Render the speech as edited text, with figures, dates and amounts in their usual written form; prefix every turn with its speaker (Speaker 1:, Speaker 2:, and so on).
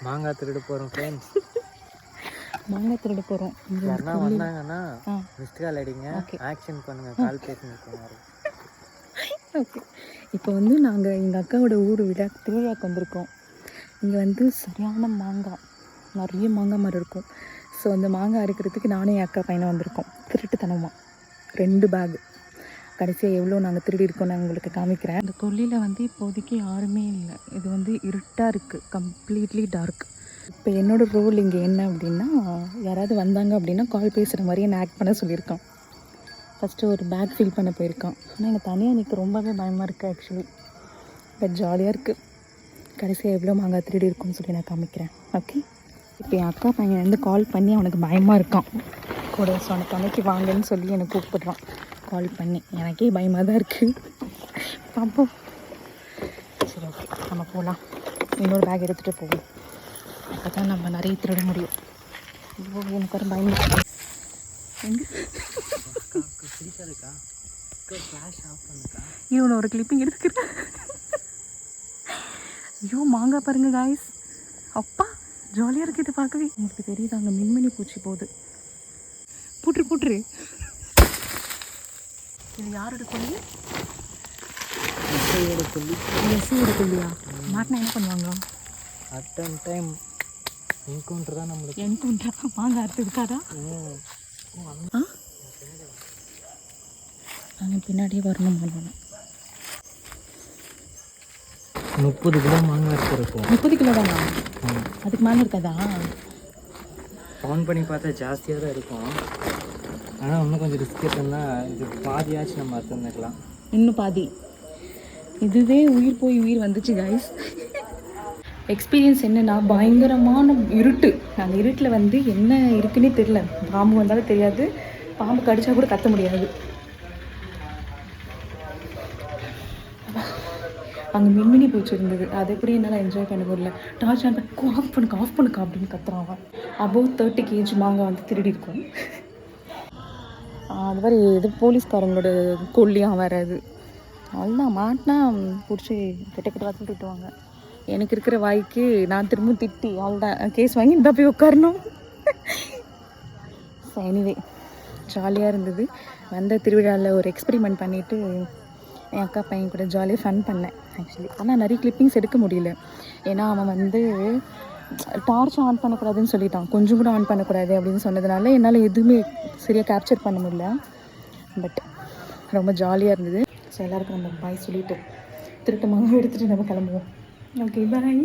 Speaker 1: மாங்காய் திருட போகிறோம் ஃப்ரெண்ட்ஸ்.
Speaker 2: மாங்காய் திருட போகிறோம்.
Speaker 1: யாருன்னா வந்தாங்கன்னா மிஸ்ட் கால் அடிங்க, ஆக்ஷன் பண்ணுங்கள், கால் பேசிட்டு.
Speaker 2: ஓகே, இப்போ வந்து நாங்கள் எங்கள் அக்காவோட ஊர் திருவிழாக்கு வந்திருக்கோம். இங்கே வந்து சரியான மாங்காய், நிறைய மாங்காய் மரம் இருக்கும். ஸோ அந்த மாங்காய் அறுக்கிறதுக்கு நானும் என் அக்கா பையனை வந்திருக்கோம். திருட்டுத்தனமாக 2 பேகு. கடைசியாக எவ்வளோ நாங்கள் திருடி இருக்கோம் நான் உங்களுக்கு காமிக்கிறேன். இந்த கொல்லியில் வந்து இப்போதைக்கு யாருமே இல்லை. இது வந்து இருட்டாக இருக்குது, கம்ப்ளீட்லி டார்க். இப்போ என்னோடய ரோல் இங்கே என்ன அப்படின்னா, யாராவது வந்தாங்க அப்படின்னா கால் பேசுகிற மாதிரி என்னை ஆக்ட் பண்ண சொல்லியிருக்கான். ஃபஸ்ட்டு ஒரு பேக் ஃபில் பண்ண போயிருக்கான். ஆனால் எனக்கு தனியாக எனக்கு ரொம்பவே பயமாக இருக்குது ஆக்சுவலி. பட் ஜாலியாக இருக்குது. கடைசியாக எவ்வளோ மாங்காய் திருடி இருக்கும்னு சொல்லி நான் காமிக்கிறேன். ஓகே, இப்போ என் அக்கா பையன் வந்து கால் பண்ணி அவனுக்கு பயமாக இருக்கான் கூட. ஸோ அவனை துணைக்கு வாங்கன்னு சொல்லி என்னை கூப்பிட்றான் கால் பண்ணி. எனக்கே பயமாக தான் இருக்குது. பார்ப்போம். சரி, ஓகே, நம்ம போகலாம். இன்னொரு பேக் எடுத்துகிட்டு போவோம். அப்போ தான் நம்ம நிறைய திருட முடியும். எனக்கு ஒரு பயம் எங்கே இவனை ஒரு கிளிப்பிங் எடுத்துக்கிறேன். ஐயோ மாங்காய் பாருங்க காய்ஸ், அப்பா ஜாலியாக இருக்குது இது பார்க்கவே. உங்களுக்கு தெரியுது அங்கே மின்மினி பூச்சி போகுது. புட்ரு இது யாரோட கொல்லி? எஸ்ஐயோட கொல்லியா? மாட்டினா என்ன பண்ணுவாங்க?
Speaker 1: அட்டன் டைம் என்கவுண்டர் தான் நம்மளுக்கு.
Speaker 2: என்கவுண்டர் மாங்காய் அறுத்துருக்காரா? நாங்கள் பின்னாடியே வரணும்.
Speaker 1: 30 கிலோ மாங்காய் இருக்கும்.
Speaker 2: 30 கிலோ தானா? அதுக்கு மேலே இருக்காதா?
Speaker 1: கவுண்ட் பண்ணி பார்த்தா ஜாஸ்தியாக தான் இருக்கும். ஆனால் இன்னும் கொஞ்சம் ரிஸ்க் எடுத்தோம்னா இது பாதியாச்சும் நம்ம அறுத்துருந்துக்கலாம்.
Speaker 2: இன்னும் பாதி. இதுவே உயிர் போய் உயிர் வந்துச்சு காய்ஸ். எக்ஸ்பீரியன்ஸ் என்னென்னா, பயங்கரமான இருட்டு. அந்த இருட்டில் வந்து என்ன இருக்குன்னே தெரியல. பாம்பு வந்தாலும் தெரியாது, பாம்பு கடிச்சா கூட கத்த முடியாது. அங்கே மின்மினி பூச்சி இருந்தது, அது எப்படி என்னால் என்ஜாய் பண்ண முடியல. டார்ச் ஆன் ஆஃப் பண்ணுக்கா அப்படின்னு கத்துறான் அவன். அபவ் 30 kg மாங்காய் வந்து திருடி இருக்கும். அது மாதிரி இது போலீஸ்காரங்களோட கொல்லியாக வேறு. அது அவ்வளோதான், மாட்டினா பிடிச்சி கிட்ட வாசல் திட்டுவாங்க. எனக்கு இருக்கிற வாய்க்கு நான் திரும்ப திட்டி அவ்வளோதான் கேஸ் வாங்கி இந்த போய் உட்காரணும். ஸோ எனிவே ஜாலியாக இருந்தது. வந்த திருவிழாவில் ஒரு எக்ஸ்பெரிமெண்ட் பண்ணிவிட்டு என் அக்கா பையன் கூட ஜாலியாக ஃபன் பண்ணேன் ஆக்சுவலி. ஆனால் நிறைய கிளிப்பிங்ஸ் எடுக்க முடியல. ஏன்னா அவன் வந்து டார்ச் ஆன் பண்ணக்கூடாதுன்னு சொல்லிட்டான். கொஞ்சம் கூட ஆன் பண்ணக்கூடாது அப்படின்னு சொன்னதுனால என்னால் எதுவுமே சரியாக கேப்சர் பண்ண முடியல. பட் ரொம்ப ஜாலியாக இருந்தது. ஸோ எல்லாருக்கும் நம்ம பாய் சொல்லிவிட்டு திருட்டு மாங்காய் எடுத்துகிட்டு நம்ம கிளம்புவோம். ஓகே, பாய்.